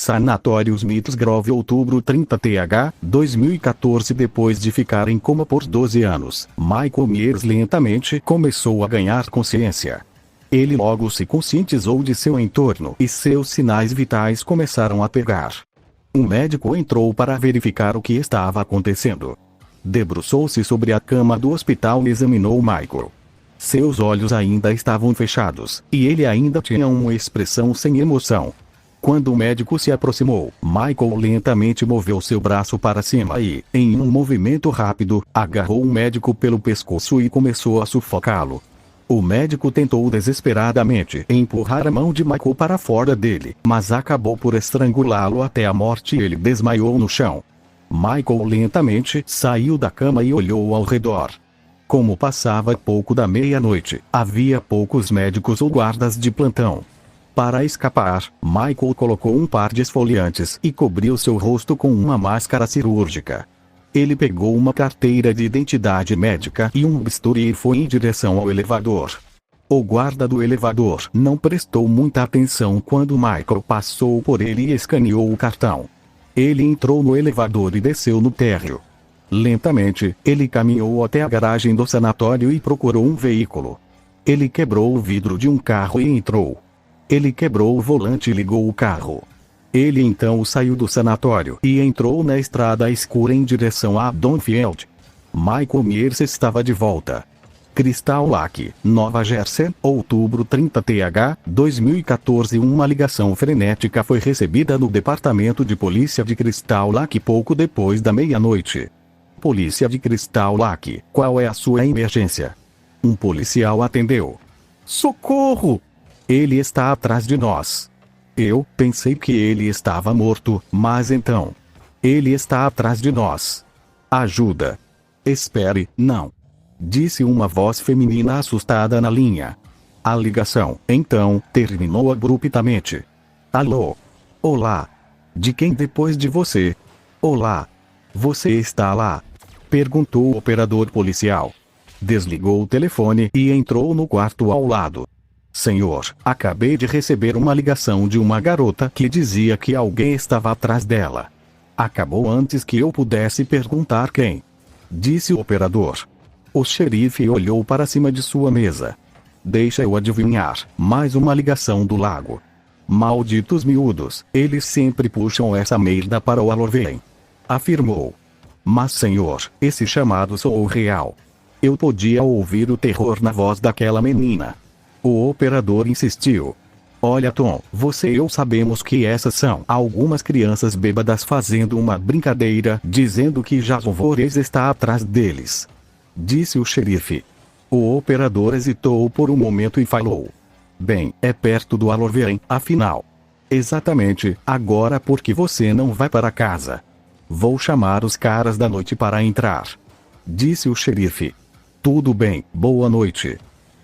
Sanatório Smiths Grove, outubro 30 th. 2014. Depois de ficar em coma por 12 anos, Michael Myers lentamente começou a ganhar consciência. Ele logo se conscientizou de seu entorno e seus sinais vitais começaram a pegar. Um médico entrou para verificar o que estava acontecendo. Debruçou-se sobre a cama do hospital e examinou Michael. Seus olhos ainda estavam fechados, e ele ainda tinha uma expressão sem emoção. Quando o médico se aproximou, Michael lentamente moveu seu braço para cima e, em um movimento rápido, agarrou o médico pelo pescoço e começou a sufocá-lo. O médico tentou desesperadamente empurrar a mão de Michael para fora dele, mas acabou por estrangulá-lo até a morte e ele desmaiou no chão. Michael lentamente saiu da cama e olhou ao redor. Como passava pouco da meia-noite, havia poucos médicos ou guardas de plantão. Para escapar, Michael colocou um par de esfoliantes e cobriu seu rosto com uma máscara cirúrgica. Ele pegou uma carteira de identidade médica e um bisturi e foi em direção ao elevador. O guarda do elevador não prestou muita atenção quando Michael passou por ele e escaneou o cartão. Ele entrou no elevador e desceu no térreo. Lentamente, ele caminhou até a garagem do sanatório e procurou um veículo. Ele quebrou o vidro de um carro e entrou. Ele quebrou o volante e ligou o carro. Ele então saiu do sanatório e entrou na estrada escura em direção a Donfield. Michael Myers estava de volta. Crystal Lake, Nova Jersey, outubro 30 th. 2014. Uma ligação frenética foi recebida no departamento de polícia de Crystal Lake pouco depois da meia-noite. Polícia de Crystal Lake, qual é a sua emergência? Um policial atendeu. Socorro! Ele está atrás de nós. Eu pensei que ele estava morto, mas então. Ele está atrás de nós. Ajuda. Espere, não. Disse uma voz feminina assustada na linha. A ligação, então, terminou abruptamente. Alô? Olá. De quem depois de você? Olá. Você está lá? Perguntou o operador policial. Desligou o telefone e entrou no quarto ao lado. Senhor, acabei de receber uma ligação de uma garota que dizia que alguém estava atrás dela. Acabou antes que eu pudesse perguntar quem. Disse o operador. O xerife olhou para cima de sua mesa. Deixa eu adivinhar, mais uma ligação do lago. Malditos miúdos, eles sempre puxam essa merda para o Alorvém. Afirmou. Mas senhor, esse chamado soou real. Eu podia ouvir o terror na voz daquela menina. O operador insistiu. Olha Tom, você e eu sabemos que essas são algumas crianças bêbadas fazendo uma brincadeira, dizendo que Jason Voorhees está atrás deles. Disse o xerife. O operador hesitou por um momento e falou. Bem, é perto do Alorvém, afinal. Exatamente, agora por que você não vai para casa? Vou chamar os caras da noite para entrar. Disse o xerife. Tudo bem, boa noite.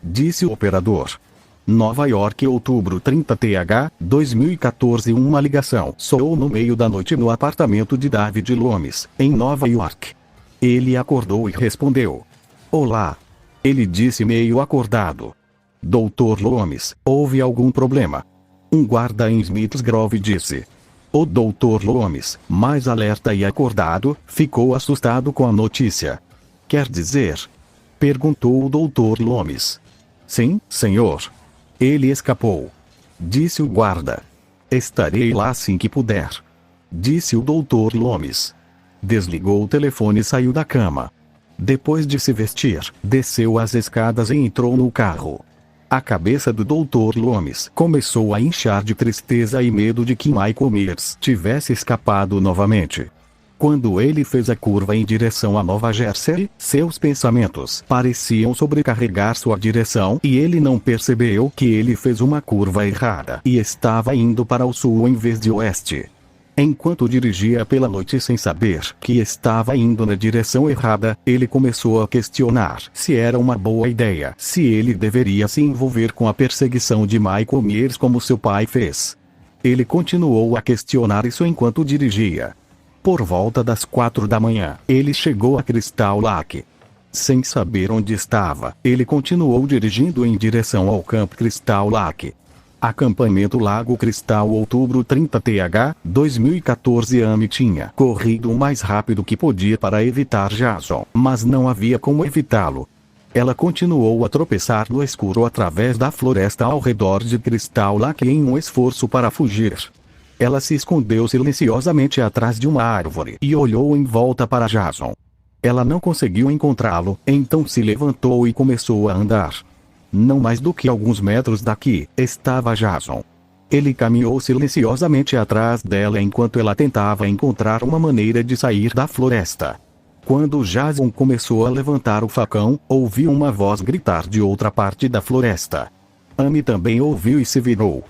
Disse o operador. Nova York, outubro 30 th. 2014. Uma ligação soou no meio da noite no apartamento de David Loomis, em Nova York. Ele acordou e respondeu. Olá. Ele disse meio acordado. Dr. Loomis, houve algum problema? Um guarda em Smiths Grove disse. O Dr. Loomis, mais alerta e acordado, ficou assustado com a notícia. Quer dizer? Perguntou o Dr. Loomis. Sim, senhor. Ele escapou. Disse o guarda. Estarei lá assim que puder. Disse o Dr. Loomis. Desligou o telefone e saiu da cama. Depois de se vestir, desceu as escadas e entrou no carro. A cabeça do Dr. Loomis começou a inchar de tristeza e medo de que Michael Myers tivesse escapado novamente. Quando ele fez a curva em direção a Nova Jersey, seus pensamentos pareciam sobrecarregar sua direção e ele não percebeu que ele fez uma curva errada e estava indo para o sul em vez de oeste. Enquanto dirigia pela noite sem saber que estava indo na direção errada, ele começou a questionar se era uma boa ideia, se ele deveria se envolver com a perseguição de Michael Myers como seu pai fez. Ele continuou a questionar isso enquanto dirigia. Por volta das 4 da manhã, ele chegou a Crystal Lake. Sem saber onde estava, ele continuou dirigindo em direção ao Camp Crystal Lake. Acampamento Lago Cristal, outubro 30 TH, 2014. Amy tinha corrido o mais rápido que podia para evitar Jason, mas não havia como evitá-lo. Ela continuou a tropeçar no escuro através da floresta ao redor de Crystal Lake em um esforço para fugir. Ela se escondeu silenciosamente atrás de uma árvore e olhou em volta para Jason. Ela não conseguiu encontrá-lo, então se levantou e começou a andar. Não mais do que alguns metros daqui, estava Jason. Ele caminhou silenciosamente atrás dela enquanto ela tentava encontrar uma maneira de sair da floresta. Quando Jason começou a levantar o facão, ouviu uma voz gritar de outra parte da floresta. Amy também ouviu e se virou.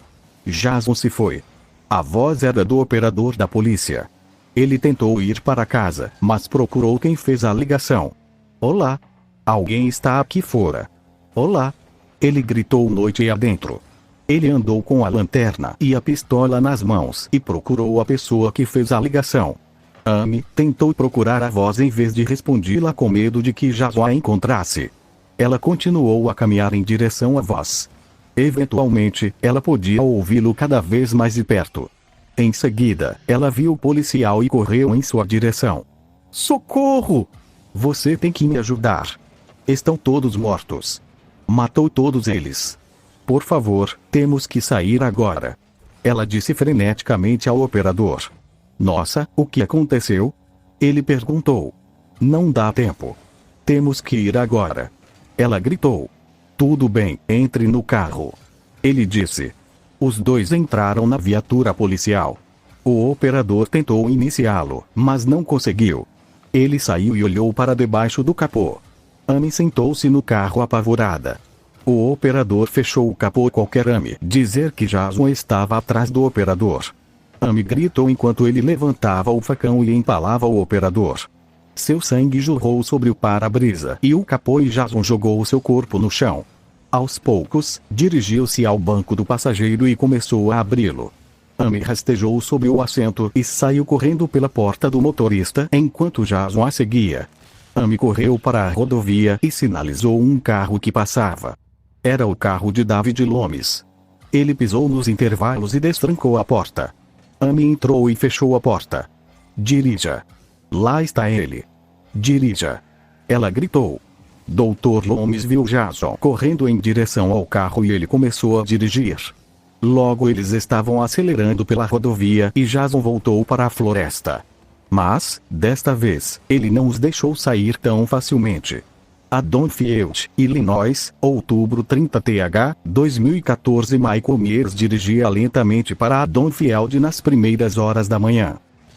Jason se foi. A voz era do operador da polícia. Ele tentou ir para casa, mas procurou quem fez a ligação. Olá. Alguém está aqui fora. Olá. Ele gritou noite adentro. Ele andou com a lanterna e a pistola nas mãos e procurou a pessoa que fez a ligação. Amy tentou procurar a voz em vez de respondê-la com medo de que Jason a encontrasse. Ela continuou a caminhar em direção à voz. Eventualmente, ela podia ouvi-lo cada vez mais de perto. Em seguida, ela viu o policial e correu em sua direção. Socorro! Você tem que me ajudar. Estão todos mortos. Matou todos eles. Por favor, temos que sair agora. Ela disse freneticamente ao operador. Nossa, o que aconteceu? Ele perguntou. Não dá tempo. Temos que ir agora. Ela gritou. Tudo bem, entre no carro. Ele disse. Os dois entraram na viatura policial. O operador tentou iniciá-lo, mas não conseguiu. Ele saiu e olhou para debaixo do capô. Amy sentou-se no carro apavorada. O operador fechou o capô. Qualquer Amy dizer que Jason estava atrás do operador. Amy gritou enquanto ele levantava o facão e empalava o operador. Seu sangue jorrou sobre o para-brisa e o capô e Jason jogou seu corpo no chão. Aos poucos, dirigiu-se ao banco do passageiro e começou a abri-lo. Amy rastejou sobre o assento e saiu correndo pela porta do motorista enquanto Jason a seguia. Amy correu para a rodovia e sinalizou um carro que passava. Era o carro de David Loomis. Ele pisou nos intervalos e destrancou a porta. Amy entrou e fechou a porta. Dirija. Lá está ele. Dirija. Ela gritou. Dr. Loomis viu Jason correndo em direção ao carro e ele começou a dirigir. Logo eles estavam acelerando pela rodovia e Jason voltou para a floresta. Mas, desta vez, ele não os deixou sair tão facilmente. A Donfield, Illinois, outubro 30 TH, 2014. Michael Myers dirigia lentamente para a Donfield nas primeiras horas da manhã.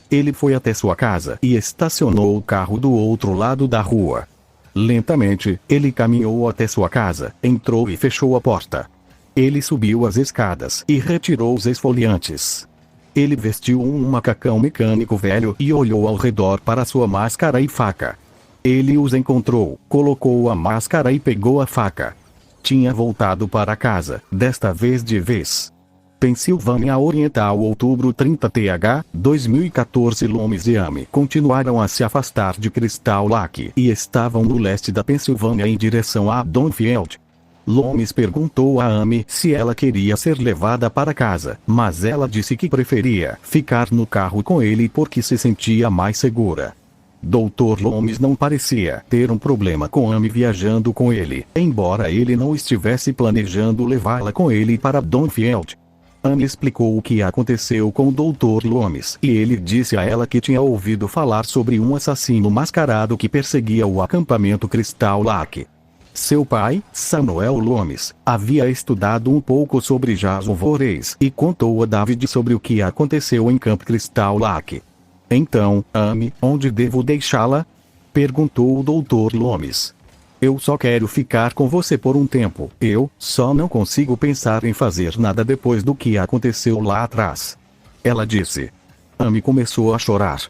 Ele foi até sua casa e estacionou o carro do outro lado da rua. Lentamente, ele caminhou até sua casa, entrou e fechou a porta. Ele subiu as escadas e retirou os esfoliantes. Ele vestiu um macacão mecânico velho e olhou ao redor para sua máscara e faca. Ele os encontrou, colocou a máscara e pegou a faca. Tinha voltado para casa, desta vez de vez. Pensilvânia Oriental, outubro 30 TH, 2014. Loomis e Amy continuaram a se afastar de Crystal Lake e estavam no leste da Pensilvânia em direção a Donfield. Loomis perguntou a Amy se ela queria ser levada para casa, mas ela disse que preferia ficar no carro com ele porque se sentia mais segura. Dr. Loomis não parecia ter um problema com Amy viajando com ele, embora ele não estivesse planejando levá-la com ele para Donfield. Amy explicou o que aconteceu com o Dr. Loomis e ele disse a ela que tinha ouvido falar sobre um assassino mascarado que perseguia o acampamento Crystal Lake. Seu pai, Samuel Loomis, havia estudado um pouco sobre Jason Voorhees e contou a David sobre o que aconteceu em Camp Crystal Lake. Então, Amy, onde devo deixá-la? Perguntou o Dr. Loomis. Eu só quero ficar com você por um tempo. Eu só não consigo pensar em fazer nada depois do que aconteceu lá atrás. Ela disse. Amy começou a chorar.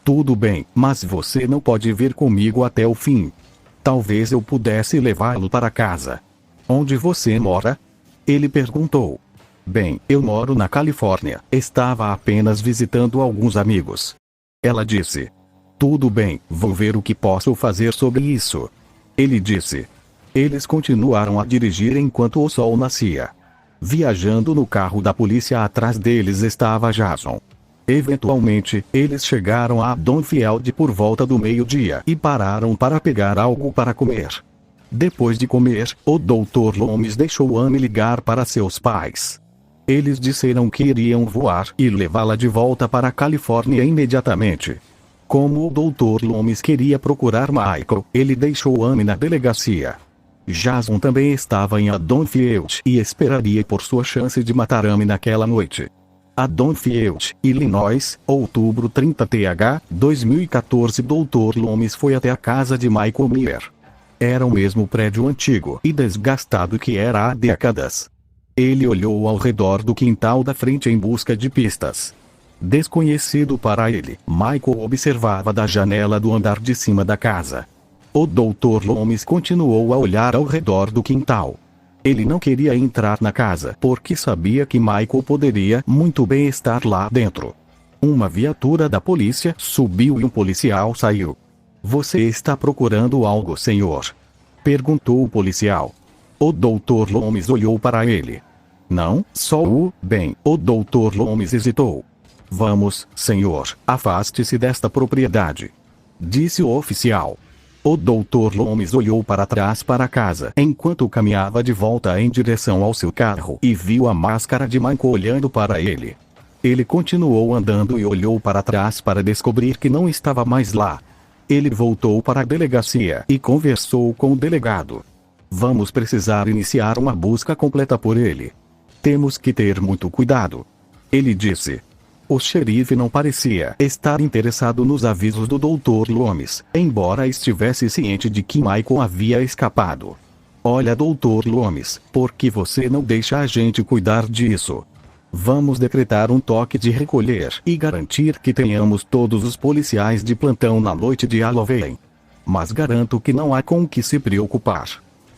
Tudo bem, mas você não pode vir comigo até o fim. Talvez eu pudesse levá-lo para casa. Onde você mora? Ele perguntou. Bem, eu moro na Califórnia. Estava apenas visitando alguns amigos. Ela disse. Tudo bem, vou ver o que posso fazer sobre isso. Ele disse. Eles continuaram a dirigir enquanto o sol nascia. Viajando no carro da polícia, atrás deles estava Jason. Eventualmente, eles chegaram a Donfield por volta do meio-dia e pararam para pegar algo para comer. Depois de comer, o Dr. Loomis deixou Amy ligar para seus pais. Eles disseram que iriam voar e levá-la de volta para a Califórnia imediatamente. Como o Dr. Loomis queria procurar Michael, ele deixou Amy na delegacia. Jason também estava em Donfield e esperaria por sua chance de matar Amy naquela noite. Donfield, Illinois, outubro 30 th, 2014. Dr. Loomis foi até a casa de Michael Meyer. Era o mesmo prédio antigo e desgastado que era há décadas. Ele olhou ao redor do quintal da frente em busca de pistas. Desconhecido para ele, Michael observava da janela do andar de cima da casa. O Dr. Loomis continuou a olhar ao redor do quintal. Ele não queria entrar na casa porque sabia que Michael poderia muito bem estar lá dentro. Uma viatura da polícia subiu e um policial saiu. "Você está procurando algo, senhor?" perguntou o policial. O Dr. Loomis olhou para ele. "Não, só o bem." O Dr. Loomis hesitou. "Vamos, senhor, afaste-se desta propriedade", disse o oficial. O Dr. Loomis olhou para trás para a casa enquanto caminhava de volta em direção ao seu carro e viu a máscara de Michael olhando para ele. Ele continuou andando e olhou para trás para descobrir que não estava mais lá. Ele voltou para a delegacia e conversou com o delegado. "Vamos precisar iniciar uma busca completa por ele. Temos que ter muito cuidado", ele disse. O xerife não parecia estar interessado nos avisos do Dr. Loomis, embora estivesse ciente de que Michael havia escapado. "Olha, Dr. Loomis, por que você não deixa a gente cuidar disso? Vamos decretar um toque de recolher e garantir que tenhamos todos os policiais de plantão na noite de Halloween. Mas garanto que não há com o que se preocupar.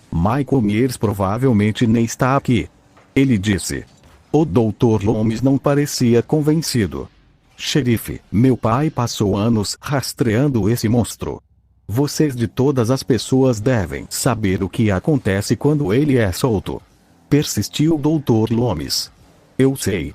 Michael Myers provavelmente nem está aqui", ele disse. O Dr. Loomis não parecia convencido. "Xerife, meu pai passou anos rastreando esse monstro. Vocês de todas as pessoas devem saber o que acontece quando ele é solto", persistiu o Dr. Loomis. Eu sei.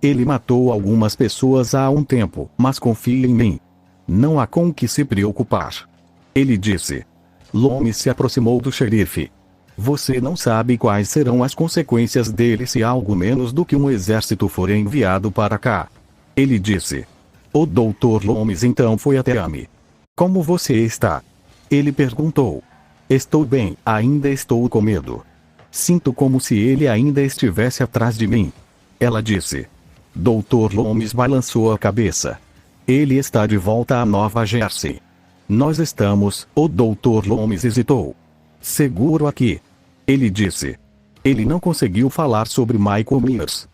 Ele matou algumas pessoas há um tempo, mas confie em mim. Não há com o que se preocupar", ele disse. Loomis se aproximou do xerife. "Você não sabe quais serão as consequências dele se algo menos do que um exército for enviado para cá", ele disse. O Dr. Loomis então foi até Amy. "Como você está?" ele perguntou. "Estou bem, ainda estou com medo. Sinto como se ele ainda estivesse atrás de mim", ela disse. Dr. Loomis balançou a cabeça. "Ele está de volta a Nova Jersey." "Nós estamos", o Dr. Loomis hesitou. "Seguro aqui", ele disse. Ele não conseguiu falar sobre Michael Myers.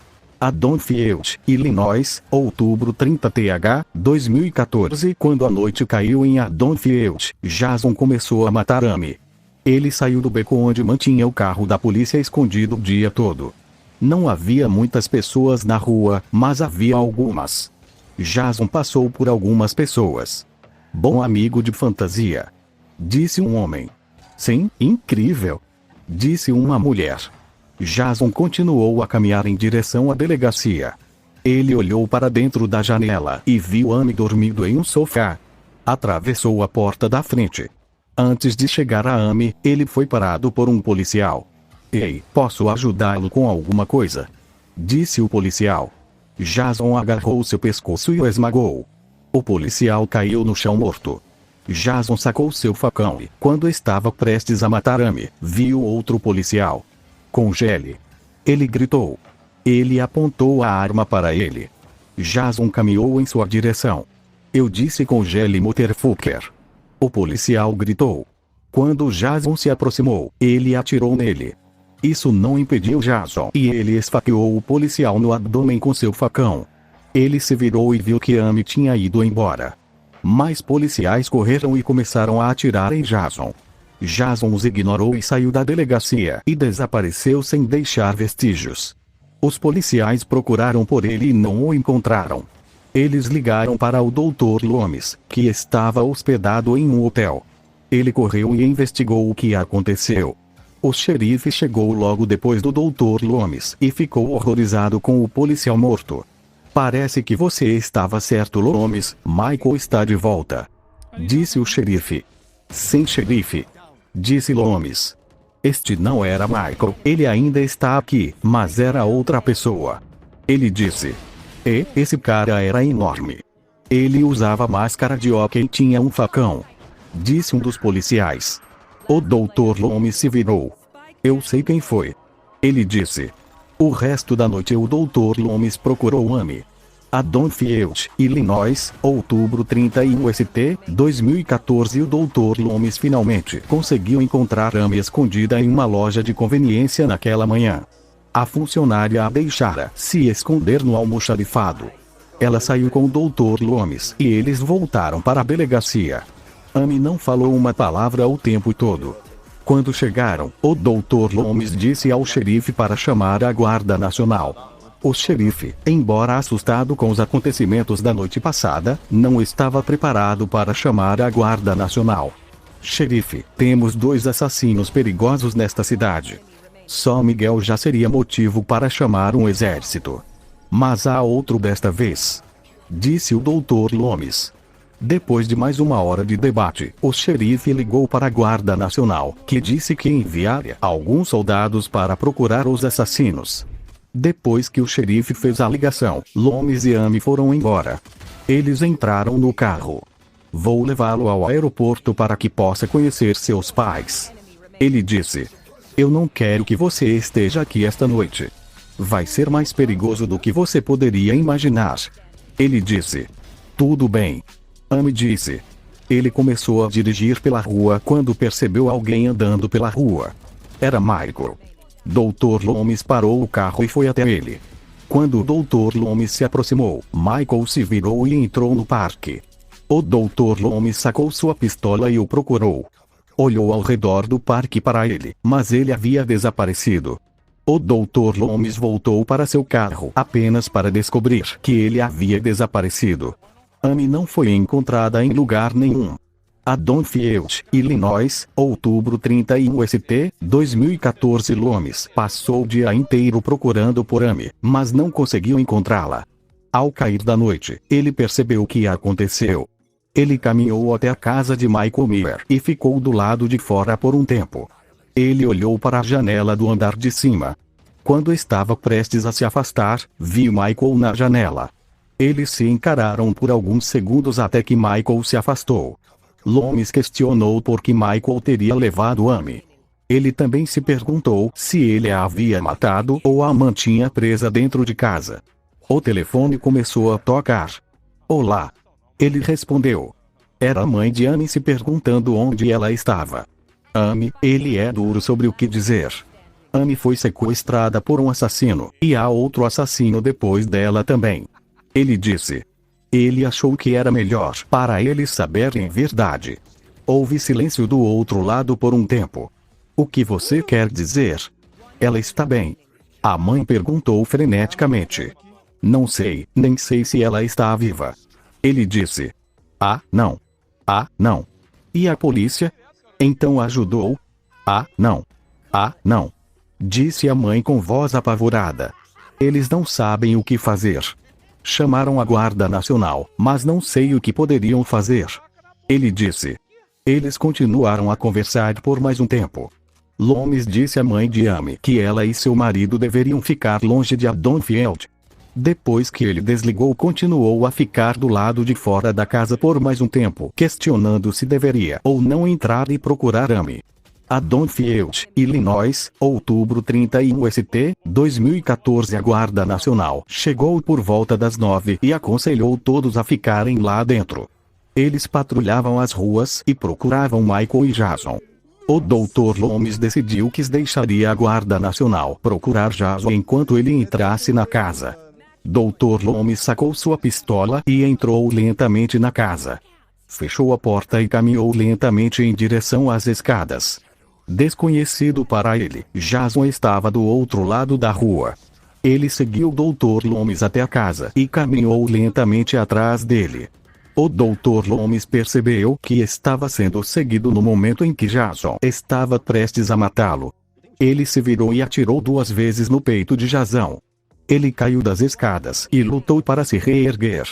Donfield, Illinois, outubro 30 th, 2014. Quando a noite caiu em Donfield, Jason começou a matar Amy. Ele saiu do beco onde mantinha o carro da polícia escondido o dia todo. Não havia muitas pessoas na rua, mas havia algumas. Jason passou por algumas pessoas. "Bom amigo de fantasia", disse um homem. "Sim, incrível", disse uma mulher. Jason continuou a caminhar em direção à delegacia. Ele olhou para dentro da janela e viu Amy dormindo em um sofá. Atravessou a porta da frente. Antes de chegar a Amy, ele foi parado por um policial. "Ei, posso ajudá-lo com alguma coisa?", disse o policial. Jason agarrou seu pescoço e o esmagou. O policial caiu no chão morto. Jason sacou seu facão e, quando estava prestes a matar Amy, viu outro policial. "Congele!", ele gritou. Ele apontou a arma para ele. Jason caminhou em sua direção. "Eu disse congele, motherfucker!", o policial gritou. Quando Jason se aproximou, ele atirou nele. Isso não impediu Jason e ele esfaqueou o policial no abdômen com seu facão. Ele se virou e viu que Amy tinha ido embora. Mais policiais correram e começaram a atirar em Jason. Jason os ignorou e saiu da delegacia e desapareceu sem deixar vestígios. Os policiais procuraram por ele e não o encontraram. Eles ligaram para o Dr. Loomis, que estava hospedado em um hotel. Ele correu e investigou o que aconteceu. O xerife chegou logo depois do Dr. Loomis e ficou horrorizado com o policial morto. Parece que você estava certo, Loomis. Michael está de volta, disse o xerife. Sim, xerife, disse Loomis. Este não era Michael, ele ainda está aqui, mas era outra pessoa. Ele disse. E esse cara era enorme. Ele usava máscara de hóquei e tinha um facão, disse um dos policiais. O Dr. Loomis se virou. Eu sei quem foi, ele disse. O resto da noite o Dr. Loomis procurou Amy. A Donfield, Illinois, outubro 31 ST, 2014. O Dr. Loomis finalmente conseguiu encontrar Amy escondida em uma loja de conveniência naquela manhã. A funcionária a deixara se esconder no almoxarifado. Ela saiu com o Dr. Loomis e eles voltaram para a delegacia. Amy não falou uma palavra o tempo todo. Quando chegaram, o Dr. Loomis disse ao xerife para chamar a Guarda Nacional. O xerife, embora assustado com os acontecimentos da noite passada, não estava preparado para chamar a Guarda Nacional. Xerife, temos 2 assassinos perigosos nesta cidade. Só Miguel já seria motivo para chamar um exército. Mas há outro desta vez, disse o Dr. Loomis. Depois de mais uma hora de debate, o xerife ligou para a Guarda Nacional, que disse que enviaria alguns soldados para procurar os assassinos. Depois que o xerife fez a ligação, Loomis e Amy foram embora. Eles entraram no carro. Vou levá-lo ao aeroporto para que possa conhecer seus pais, ele disse. Eu não quero que você esteja aqui esta noite. Vai ser mais perigoso do que você poderia imaginar, ele disse. Tudo bem, Amy disse. Ele começou a dirigir pela rua quando percebeu alguém andando pela rua. Era Michael. Dr. Loomis parou o carro e foi até ele. Quando o Dr. Loomis se aproximou, Michael se virou e entrou no parque. O Dr. Loomis sacou sua pistola e o procurou. Olhou ao redor do parque para ele, mas ele havia desaparecido. O Dr. Loomis voltou para seu carro apenas para descobrir que ele havia desaparecido. Amy não foi encontrada em lugar nenhum. A Donfield, Illinois, outubro 31 ST, 2014. Loomis passou o dia inteiro procurando por Amy, mas não conseguiu encontrá-la. Ao cair da noite, ele percebeu o que aconteceu. Ele caminhou até a casa de Michael Miller e ficou do lado de fora por um tempo. Ele olhou para a janela do andar de cima. Quando estava prestes a se afastar, viu Michael na janela. Eles se encararam por alguns segundos até que Michael se afastou. Loomis questionou por que Michael teria levado Amy. Ele também se perguntou se ele a havia matado ou a mantinha presa dentro de casa. O telefone começou a tocar. Olá, ele respondeu. Era a mãe de Amy se perguntando onde ela estava. Amy, ele é duro sobre o que dizer. Amy foi sequestrada por um assassino, e há outro assassino depois dela também. Ele disse. Ele achou que era melhor para eles saberem a verdade. Houve silêncio do outro lado por um tempo. O que você quer dizer? Ela está bem? A mãe perguntou freneticamente. Não sei, nem sei se ela está viva. Ele disse. Ah, não. Ah, não. E a polícia? Então ajudou? Ah, não. Ah, não. Disse a mãe com voz apavorada. Eles não sabem o que fazer. Chamaram a Guarda Nacional, mas não sei o que poderiam fazer. Ele disse. Eles continuaram a conversar por mais um tempo. Loomis disse à mãe de Amy que ela e seu marido deveriam ficar longe de Donfield. Depois que ele desligou, continuou a ficar do lado de fora da casa por mais um tempo, questionando se deveria ou não entrar e procurar Amy. A Donfield, Illinois, outubro 31 ST, 2014. A Guarda Nacional chegou por volta das 9 e aconselhou todos a ficarem lá dentro. Eles patrulhavam as ruas e procuravam Michael e Jason. O Dr. Loomis decidiu que deixaria a Guarda Nacional procurar Jason enquanto ele entrasse na casa. Dr. Loomis sacou sua pistola e entrou lentamente na casa. Fechou a porta e caminhou lentamente em direção às escadas. Desconhecido para ele, Jason estava do outro lado da rua. Ele seguiu o Dr. Loomis até a casa e caminhou lentamente atrás dele. O Dr. Loomis percebeu que estava sendo seguido no momento em que Jason estava prestes a matá-lo. Ele se virou e atirou 2 vezes no peito de Jason. Ele caiu das escadas e lutou para se reerguer.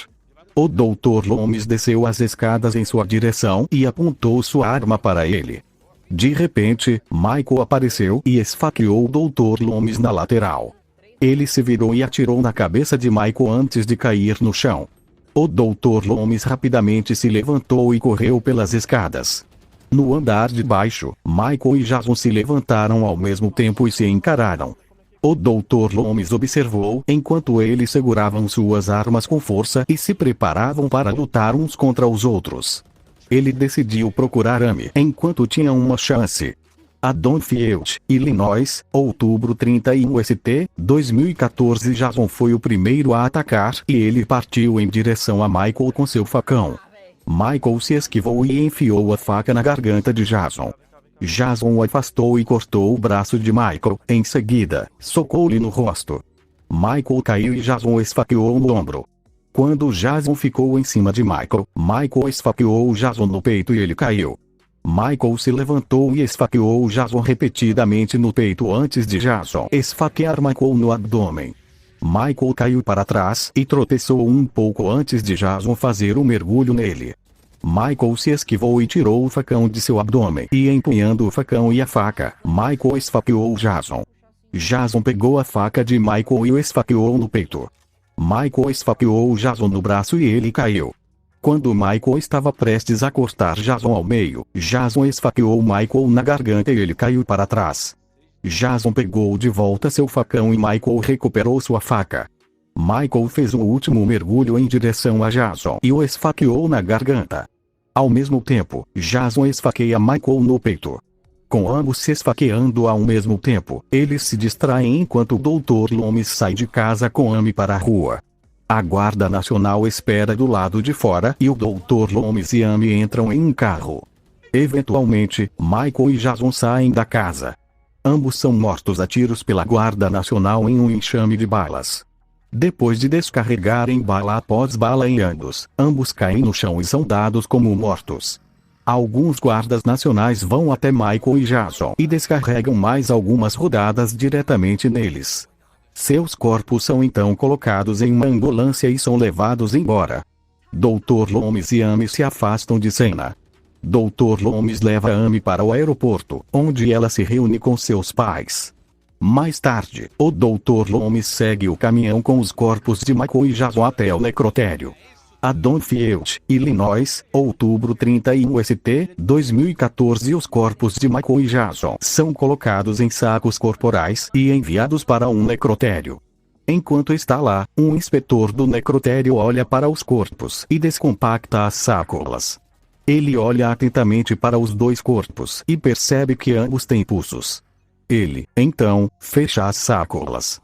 O Dr. Loomis desceu as escadas em sua direção e apontou sua arma para ele. De repente, Michael apareceu e esfaqueou o Dr. Loomis na lateral. Ele se virou e atirou na cabeça de Michael antes de cair no chão. O Dr. Loomis rapidamente se levantou e correu pelas escadas. No andar de baixo, Michael e Jason se levantaram ao mesmo tempo e se encararam. O Dr. Loomis observou enquanto eles seguravam suas armas com força e se preparavam para lutar uns contra os outros. Ele decidiu procurar Amy enquanto tinha uma chance. A Donfield, Illinois, outubro 31 ST, 2014. Jason foi o primeiro a atacar e ele partiu em direção a Michael com seu facão. Michael se esquivou e enfiou a faca na garganta de Jason. Jason o afastou e cortou o braço de Michael. Em seguida, socou-lhe no rosto. Michael caiu e Jason o esfaqueou no ombro. Quando Jason ficou em cima de Michael, Michael esfaqueou Jason no peito e ele caiu. Michael se levantou e esfaqueou Jason repetidamente no peito antes de Jason esfaquear Michael no abdômen. Michael caiu para trás e tropeçou um pouco antes de Jason fazer um mergulho nele. Michael se esquivou e tirou o facão de seu abdômen e, empunhando o facão e a faca, Michael esfaqueou Jason. Jason pegou a faca de Michael e o esfaqueou no peito. Michael esfaqueou Jason no braço e ele caiu. Quando Michael estava prestes a cortar Jason ao meio, Jason esfaqueou Michael na garganta e ele caiu para trás. Jason pegou de volta seu facão e Michael recuperou sua faca. Michael fez um último mergulho em direção a Jason e o esfaqueou na garganta. Ao mesmo tempo, Jason esfaqueia Michael no peito. Com ambos se esfaqueando ao mesmo tempo, eles se distraem enquanto o Dr. Loomis sai de casa com Amy para a rua. A Guarda Nacional espera do lado de fora e o Dr. Loomis e Amy entram em um carro. Eventualmente, Michael e Jason saem da casa. Ambos são mortos a tiros pela Guarda Nacional em um enxame de balas. Depois de descarregarem bala após bala em ambos caem no chão e são dados como mortos. Alguns guardas nacionais vão até Michael e Jason e descarregam mais algumas rodadas diretamente neles. Seus corpos são então colocados em uma ambulância e são levados embora. Dr. Loomis e Amy se afastam de cena. Dr. Loomis leva Amy para o aeroporto, onde ela se reúne com seus pais. Mais tarde, o Dr. Loomis segue o caminhão com os corpos de Michael e Jason até o necrotério. A Donfield, Illinois, outubro 31 ST, 2014. Os corpos de Michael e Jason são colocados em sacos corporais e enviados para um necrotério. Enquanto está lá, um inspetor do necrotério olha para os corpos e descompacta as sacolas. Ele olha atentamente para os 2 corpos e percebe que ambos têm pulsos. Ele, então, fecha as sacolas.